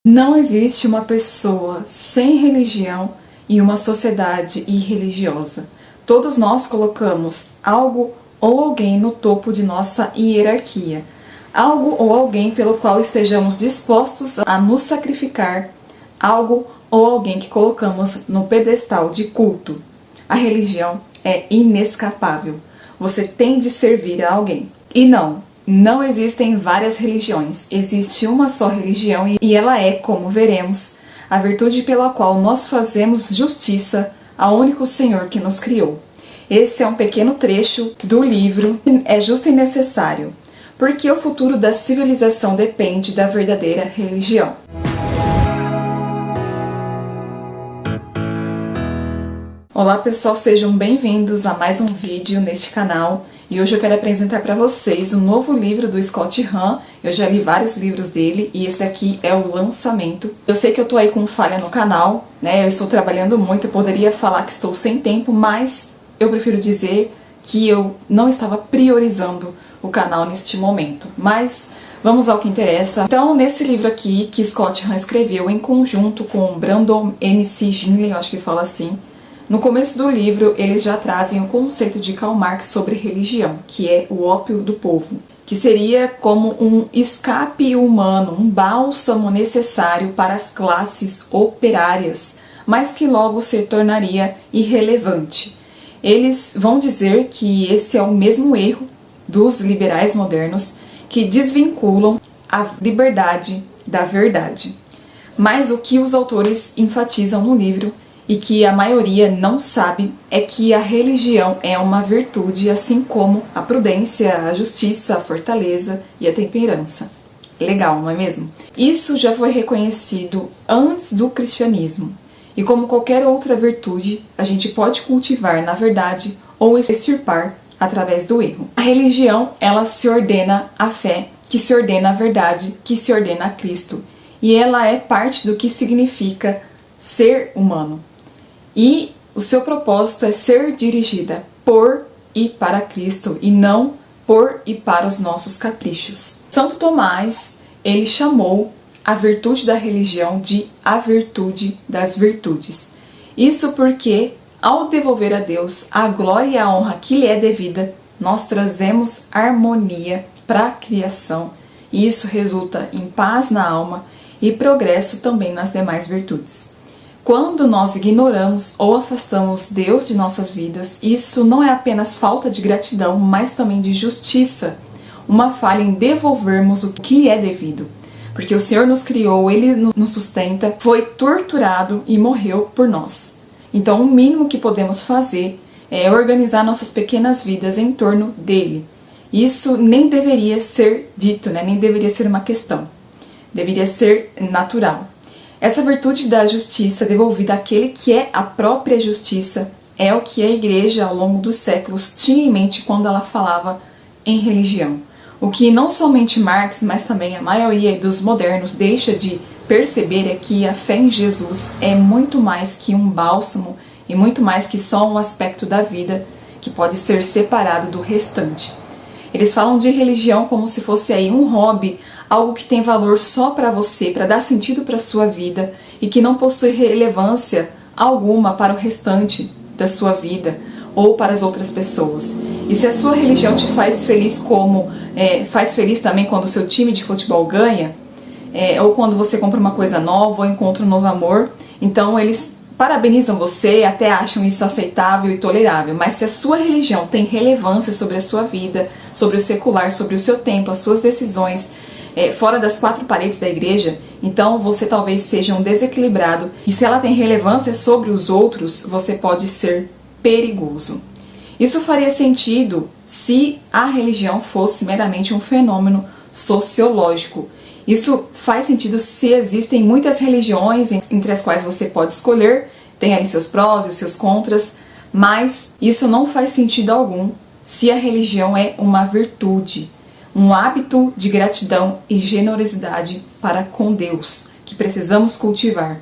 Não existe uma pessoa sem religião e uma sociedade irreligiosa. Todos nós colocamos algo ou alguém no topo de nossa hierarquia. Algo ou alguém pelo qual estejamos dispostos a nos sacrificar. Algo ou alguém que colocamos no pedestal de culto. A religião é inescapável. Você tem de servir a alguém. E não existem várias religiões, existe uma só religião e ela é, como veremos, a virtude pela qual nós fazemos justiça ao único Senhor que nos criou. Esse é um pequeno trecho do livro É Justo e Necessário, porque o futuro da civilização depende da verdadeira religião. Olá pessoal, sejam bem-vindos a mais um vídeo neste canal. E hoje eu quero apresentar para vocês um novo livro do Scott Hahn. Eu já li vários livros dele e esse daqui é o lançamento. Eu sei que eu tô aí com falha no canal, né? Eu estou trabalhando muito, eu poderia falar que estou sem tempo, mas eu prefiro dizer que eu não estava priorizando o canal neste momento. Mas vamos ao que interessa. Então, nesse livro aqui que Scott Hahn escreveu em conjunto com Brandon M.C. Ginley, eu acho que fala assim, no começo do livro, eles já trazem o conceito de Karl Marx sobre religião, que é o ópio do povo, que seria como um escape humano, um bálsamo necessário para as classes operárias, mas que logo se tornaria irrelevante. Eles vão dizer que esse é o mesmo erro dos liberais modernos, que desvinculam a liberdade da verdade. Mas o que os autores enfatizam no livro e que a maioria não sabe é que a religião é uma virtude, assim como a prudência, a justiça, a fortaleza e a temperança. Legal, não é mesmo? Isso já foi reconhecido antes do cristianismo. E como qualquer outra virtude, a gente pode cultivar na verdade ou extirpar através do erro. A religião, ela se ordena à fé, que se ordena à verdade, que se ordena a Cristo. E ela é parte do que significa ser humano. E o seu propósito é ser dirigida por e para Cristo e não por e para os nossos caprichos. Santo Tomás, ele chamou a virtude da religião de a virtude das virtudes. Isso porque, ao devolver a Deus a glória e a honra que lhe é devida, nós trazemos harmonia para a criação e isso resulta em paz na alma e progresso também nas demais virtudes. Quando nós ignoramos ou afastamos Deus de nossas vidas, isso não é apenas falta de gratidão, mas também de justiça, uma falha em devolvermos o que lhe é devido. Porque o Senhor nos criou, Ele nos sustenta, foi torturado e morreu por nós. Então o mínimo que podemos fazer é organizar nossas pequenas vidas em torno dEle. Isso nem deveria ser dito, né? Nem deveria ser uma questão. Deveria ser natural. Essa virtude da justiça devolvida àquele que é a própria justiça é o que a igreja ao longo dos séculos tinha em mente quando ela falava em religião. O que não somente Marx, mas também a maioria dos modernos deixa de perceber é que a fé em Jesus é muito mais que um bálsamo e muito mais que só um aspecto da vida que pode ser separado do restante. Eles falam de religião como se fosse aí um hobby, algo que tem valor só para você, para dar sentido para a sua vida e que não possui relevância alguma para o restante da sua vida ou para as outras pessoas. E se a sua religião te faz feliz faz feliz também quando o seu time de futebol ganha, ou quando você compra uma coisa nova ou encontra um novo amor, então eles parabenizam você, até acham isso aceitável e tolerável. Mas se a sua religião tem relevância sobre a sua vida, sobre o secular, sobre o seu tempo, as suas decisões, fora das quatro paredes da igreja, então você talvez seja um desequilibrado. E se ela tem relevância sobre os outros, você pode ser perigoso. Isso faria sentido se a religião fosse meramente um fenômeno sociológico. Isso faz sentido se existem muitas religiões entre as quais você pode escolher, tem ali seus prós e os seus contras, mas isso não faz sentido algum se a religião é uma virtude, um hábito de gratidão e generosidade para com Deus, que precisamos cultivar.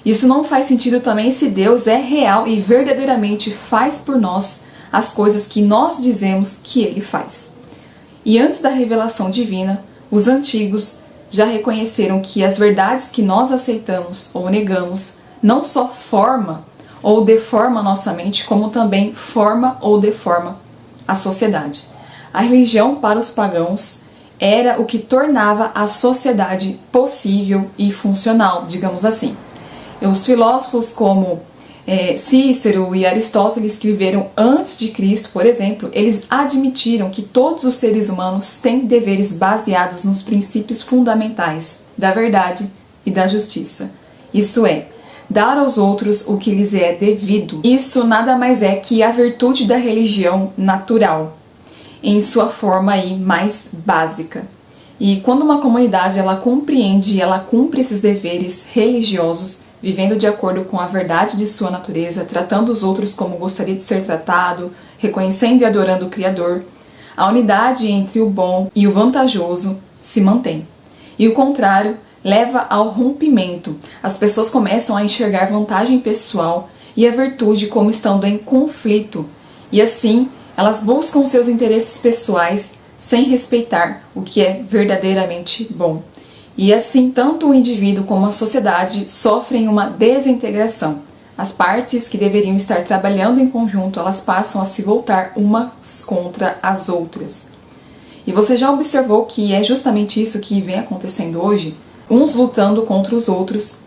Isso não faz sentido também se Deus é real e verdadeiramente faz por nós as coisas que nós dizemos que Ele faz. E antes da revelação divina, os antigos já reconheceram que as verdades que nós aceitamos ou negamos não só forma ou deforma a nossa mente, como também forma ou deforma a sociedade. A religião para os pagãos era o que tornava a sociedade possível e funcional, digamos assim. Os filósofos como Cícero e Aristóteles, que viveram antes de Cristo, por exemplo, eles admitiram que todos os seres humanos têm deveres baseados nos princípios fundamentais da verdade e da justiça. Isso é, dar aos outros o que lhes é devido. Isso nada mais é que a virtude da religião natural, em sua forma aí mais básica. E quando uma comunidade ela compreende e ela cumpre esses deveres religiosos, vivendo de acordo com a verdade de sua natureza, tratando os outros como gostaria de ser tratado, reconhecendo e adorando o Criador, a unidade entre o bom e o vantajoso se mantém. E o contrário leva ao rompimento. As pessoas começam a enxergar vantagem pessoal e a virtude como estando em conflito. E assim, elas buscam seus interesses pessoais sem respeitar o que é verdadeiramente bom. E assim, tanto o indivíduo como a sociedade sofrem uma desintegração. As partes que deveriam estar trabalhando em conjunto, elas passam a se voltar umas contra as outras. E você já observou que é justamente isso que vem acontecendo hoje? Uns lutando contra os outros,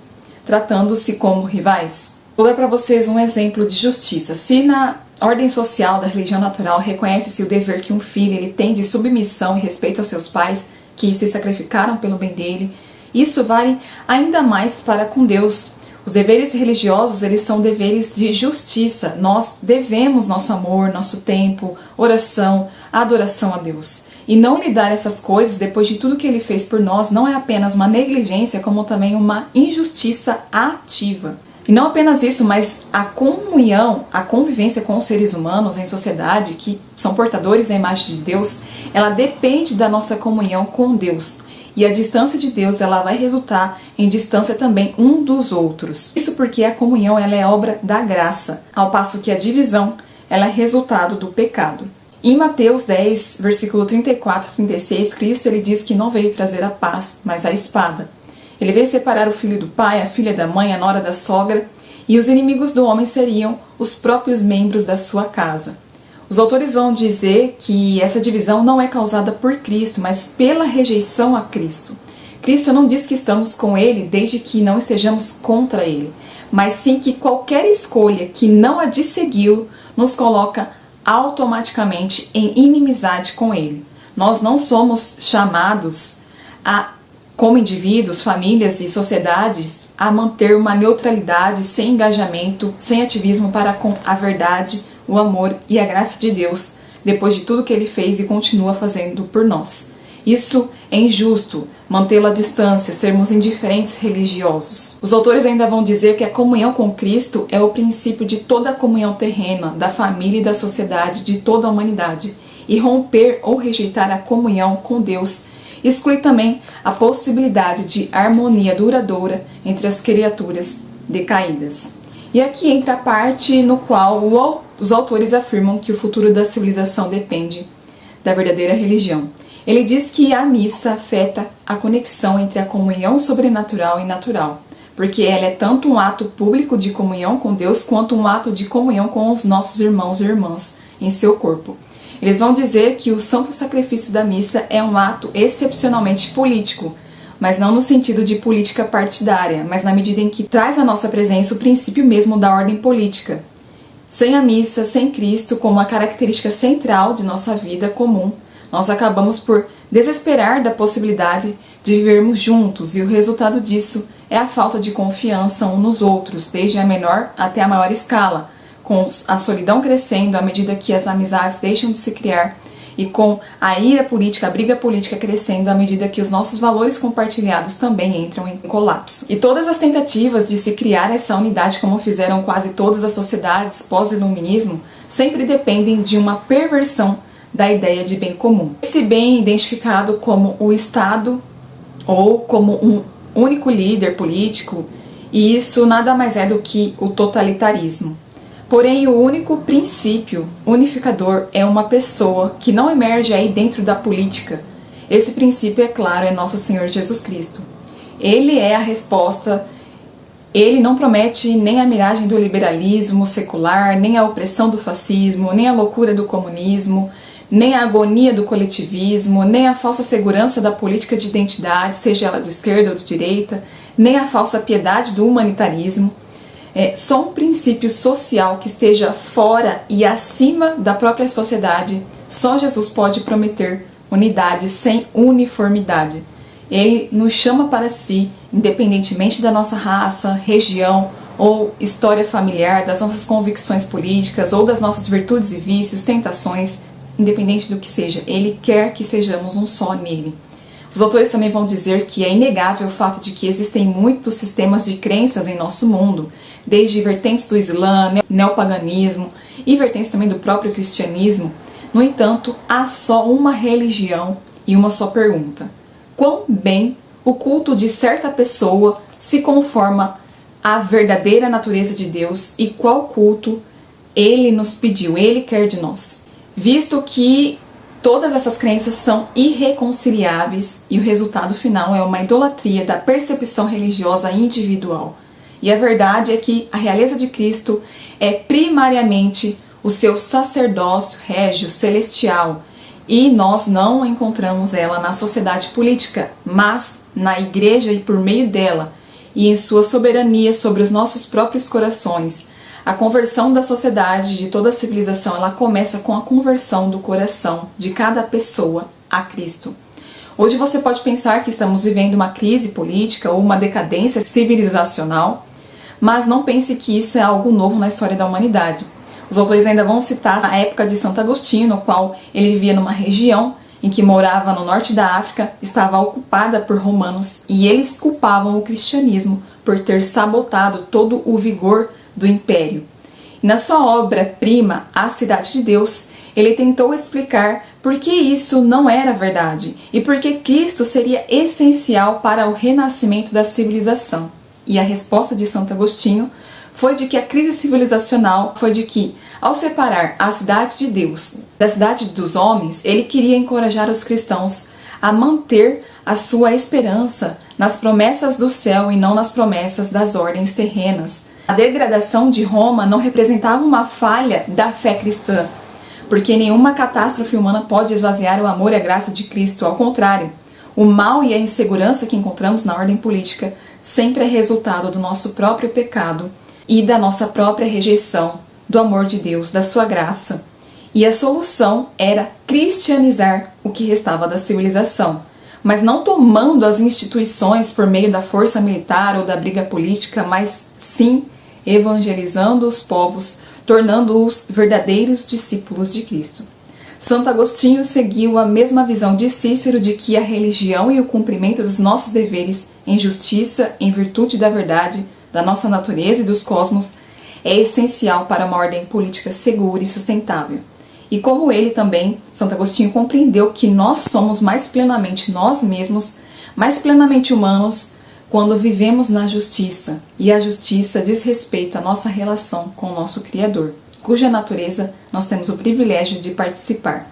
tratando-se como rivais? Vou dar para vocês um exemplo de justiça. Se na ordem social da religião natural reconhece-se o dever que um filho ele tem de submissão e respeito aos seus pais, que se sacrificaram pelo bem dele, isso vale ainda mais para com Deus. Os deveres religiosos, eles são deveres de justiça. Nós devemos nosso amor, nosso tempo, oração, adoração a Deus. E não lhe dar essas coisas depois de tudo que Ele fez por nós não é apenas uma negligência, como também uma injustiça ativa. E não apenas isso, mas a comunhão, a convivência com os seres humanos em sociedade, que são portadores da imagem de Deus, ela depende da nossa comunhão com Deus. E a distância de Deus, ela vai resultar em distância também um dos outros. Isso porque a comunhão, ela é obra da graça, ao passo que a divisão, ela é resultado do pecado. Em Mateus 10, versículo 34 e 36, Cristo ele diz que não veio trazer a paz, mas a espada. Ele veio separar o filho do pai, a filha da mãe, a nora da sogra, e os inimigos do homem seriam os próprios membros da sua casa. Os autores vão dizer que essa divisão não é causada por Cristo, mas pela rejeição a Cristo. Cristo não diz que estamos com Ele desde que não estejamos contra Ele, mas sim que qualquer escolha que não a de segui-lo nos coloca automaticamente em inimizade com Ele. Nós não somos chamados como indivíduos, famílias e sociedades, a manter uma neutralidade sem engajamento, sem ativismo para com a verdade, o amor e a graça de Deus, depois de tudo que Ele fez e continua fazendo por nós. Isso é injusto, mantê-lo à distância, sermos indiferentes religiosos. Os autores ainda vão dizer que a comunhão com Cristo é o princípio de toda a comunhão terrena, da família e da sociedade, de toda a humanidade. E romper ou rejeitar a comunhão com Deus exclui também a possibilidade de harmonia duradoura entre as criaturas decaídas. E aqui entra a parte no qual os autores afirmam que o futuro da civilização depende da verdadeira religião. Ele diz que a missa afeta a conexão entre a comunhão sobrenatural e natural, porque ela é tanto um ato público de comunhão com Deus, quanto um ato de comunhão com os nossos irmãos e irmãs em seu corpo. Eles vão dizer que o santo sacrifício da missa é um ato excepcionalmente político, mas não no sentido de política partidária, mas na medida em que traz à nossa presença o princípio mesmo da ordem política. Sem a missa, sem Cristo como a característica central de nossa vida comum, nós acabamos por desesperar da possibilidade de vivermos juntos, e o resultado disso é a falta de confiança uns nos outros, desde a menor até a maior escala, com a solidão crescendo à medida que as amizades deixam de se criar, e com a ira política, a briga política crescendo à medida que os nossos valores compartilhados também entram em colapso. E todas as tentativas de se criar essa unidade, como fizeram quase todas as sociedades pós-iluminismo, sempre dependem de uma perversão da ideia de bem comum. Esse bem identificado como o Estado ou como um único líder político, e isso nada mais é do que o totalitarismo. Porém, o único princípio unificador é uma pessoa que não emerge aí dentro da política. Esse princípio, é claro, é nosso Senhor Jesus Cristo. Ele é a resposta. Ele não promete nem a miragem do liberalismo secular, nem a opressão do fascismo, nem a loucura do comunismo, nem a agonia do coletivismo, nem a falsa segurança da política de identidade, seja ela de esquerda ou de direita, nem a falsa piedade do humanitarismo. Só um princípio social que esteja fora e acima da própria sociedade, só Jesus pode prometer unidade sem uniformidade. Ele nos chama para si, independentemente da nossa raça, região ou história familiar, das nossas convicções políticas ou das nossas virtudes e vícios, tentações, independente do que seja. Ele quer que sejamos um só nele. Os autores também vão dizer que é inegável o fato de que existem muitos sistemas de crenças em nosso mundo, desde vertentes do Islã, neopaganismo e vertentes também do próprio cristianismo. No entanto, há só uma religião e uma só pergunta: quão bem o culto de certa pessoa se conforma à verdadeira natureza de Deus e qual culto Ele nos pediu, Ele quer de nós. Visto que todas essas crenças são irreconciliáveis e o resultado final é uma idolatria da percepção religiosa individual. E a verdade é que a realeza de Cristo é primariamente o seu sacerdócio régio celestial, e nós não encontramos ela na sociedade política, mas na igreja e por meio dela, e em sua soberania sobre os nossos próprios corações. A conversão da sociedade, de toda a civilização, ela começa com a conversão do coração de cada pessoa a Cristo. Hoje você pode pensar que estamos vivendo uma crise política ou uma decadência civilizacional, mas não pense que isso é algo novo na história da humanidade. Os autores ainda vão citar a época de Santo Agostinho, no qual ele vivia numa região em que morava no norte da África, estava ocupada por romanos, e eles culpavam o cristianismo por ter sabotado todo o vigor do império. E na sua obra-prima, A Cidade de Deus, ele tentou explicar por que isso não era verdade e por que Cristo seria essencial para o renascimento da civilização. E a resposta de Santo Agostinho foi de que a crise civilizacional foi de que, ao separar a cidade de Deus da cidade dos homens, ele queria encorajar os cristãos a manter a sua esperança nas promessas do céu e não nas promessas das ordens terrenas. A degradação de Roma não representava uma falha da fé cristã, porque nenhuma catástrofe humana pode esvaziar o amor e a graça de Cristo. Ao contrário, o mal e a insegurança que encontramos na ordem política sempre é resultado do nosso próprio pecado e da nossa própria rejeição do amor de Deus, da sua graça. E a solução era cristianizar o que restava da civilização, mas não tomando as instituições por meio da força militar ou da briga política, mas sim evangelizando os povos, tornando-os verdadeiros discípulos de Cristo. Santo Agostinho seguiu a mesma visão de Cícero de que a religião e o cumprimento dos nossos deveres em justiça, em virtude da verdade, da nossa natureza e dos cosmos, é essencial para uma ordem política segura e sustentável. E como ele também, Santo Agostinho compreendeu que nós somos mais plenamente nós mesmos, mais plenamente humanos, quando vivemos na justiça, e a justiça diz respeito à nossa relação com o nosso Criador, cuja natureza nós temos o privilégio de participar.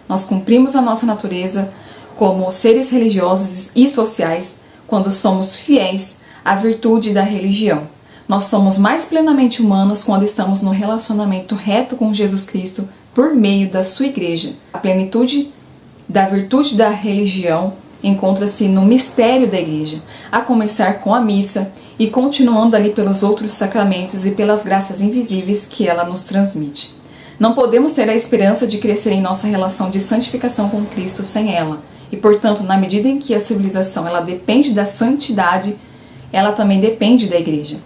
Nós cumprimos a nossa natureza como seres religiosos e sociais quando somos fiéis à virtude da religião. Nós somos mais plenamente humanos quando estamos no relacionamento reto com Jesus Cristo por meio da sua igreja. A plenitude da virtude da religião encontra-se no mistério da igreja, a começar com a missa e continuando ali pelos outros sacramentos e pelas graças invisíveis que ela nos transmite. Não podemos ter a esperança de crescer em nossa relação de santificação com Cristo sem ela, e portanto, na medida em que a civilização ela depende da santidade, ela também depende da igreja.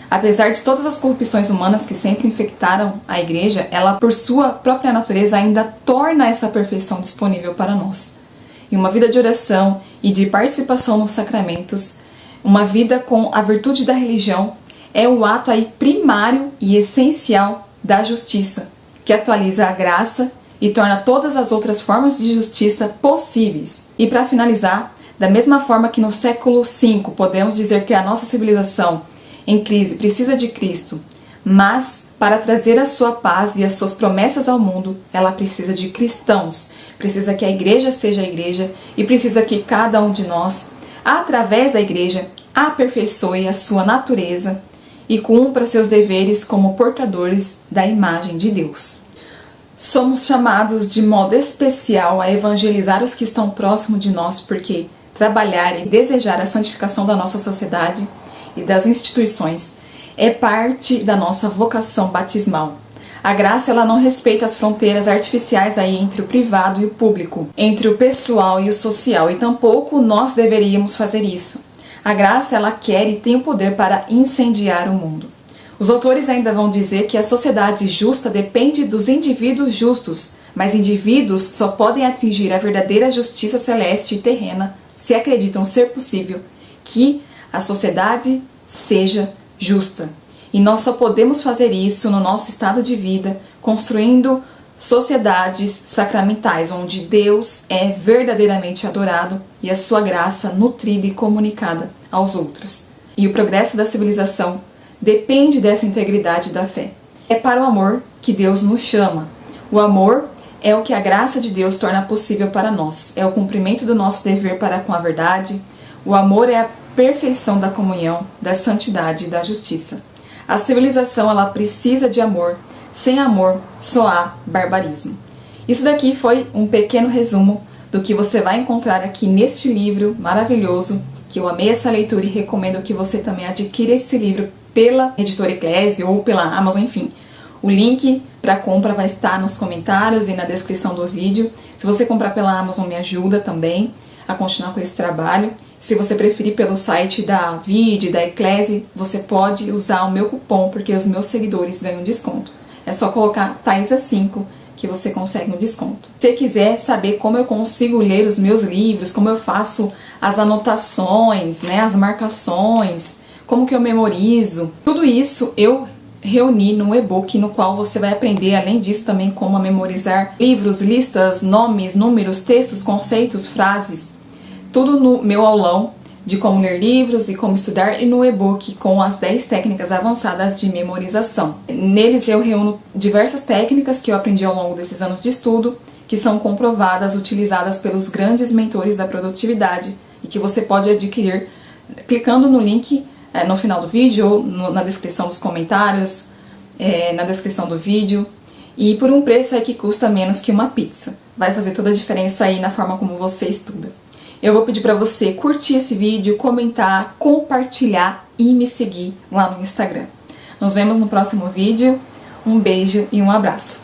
Apesar de todas as corrupções humanas que sempre infectaram a igreja, ela por sua própria natureza ainda torna essa perfeição disponível para nós. E uma vida de oração e de participação nos sacramentos, uma vida com a virtude da religião, é o ato aí primário e essencial da justiça, que atualiza a graça e torna todas as outras formas de justiça possíveis. E para finalizar, da mesma forma que no século V podemos dizer que a nossa civilização em crise precisa de Cristo, mas Para trazer a sua paz e as suas promessas ao mundo, ela precisa de cristãos, precisa que a igreja seja a igreja e precisa que cada um de nós, através da igreja, aperfeiçoe a sua natureza e cumpra seus deveres como portadores da imagem de Deus. Somos chamados de modo especial a evangelizar os que estão próximos de nós, porque trabalhar e desejar a santificação da nossa sociedade e das instituições é parte da nossa vocação batismal. A graça ela não respeita as fronteiras artificiais aí entre o privado e o público, entre o pessoal e o social, e tampouco nós deveríamos fazer isso. A graça ela quer e tem o poder para incendiar o mundo. Os autores ainda vão dizer que a sociedade justa depende dos indivíduos justos, mas indivíduos só podem atingir a verdadeira justiça celeste e terrena se acreditam ser possível que a sociedade seja justa. E nós só podemos fazer isso no nosso estado de vida, construindo sociedades sacramentais, onde Deus é verdadeiramente adorado e a sua graça nutrida e comunicada aos outros. E o progresso da civilização depende dessa integridade da fé. É para o amor que Deus nos chama. O amor é o que a graça de Deus torna possível para nós. É o cumprimento do nosso dever para com a verdade. O amor é a perfeição da comunhão, da santidade e da justiça. A civilização ela precisa de amor. Sem amor, só há barbarismo. Isso daqui foi um pequeno resumo do que você vai encontrar aqui neste livro maravilhoso, que eu amei essa leitura e recomendo que você também adquira esse livro pela Editora Eclésia ou pela Amazon, enfim. O link para compra vai estar nos comentários e na descrição do vídeo. Se você comprar pela Amazon, me ajuda também a continuar com esse trabalho. Se você preferir pelo site da Vide, da Eclésia, você pode usar o meu cupom, porque os meus seguidores ganham desconto. É só colocar Thaisa5 que você consegue um desconto. Se você quiser saber como eu consigo ler os meus livros, como eu faço as anotações, né, as marcações, como que eu memorizo, tudo isso eu reuni num e-book no qual você vai aprender, além disso, também como a memorizar livros, listas, nomes, números, textos, conceitos, frases, tudo no meu aulão de como ler livros e como estudar e no e-book com as 10 técnicas avançadas de memorização. Neles eu reúno diversas técnicas que eu aprendi ao longo desses anos de estudo, que são comprovadas, utilizadas pelos grandes mentores da produtividade e que você pode adquirir clicando no link no final do vídeo ou na descrição dos comentários, na descrição do vídeo, e por um preço aí que custa menos que uma pizza. Vai fazer toda a diferença aí na forma como você estuda. Eu vou pedir para você curtir esse vídeo, comentar, compartilhar e me seguir lá no Instagram. Nos vemos no próximo vídeo. Um beijo e um abraço.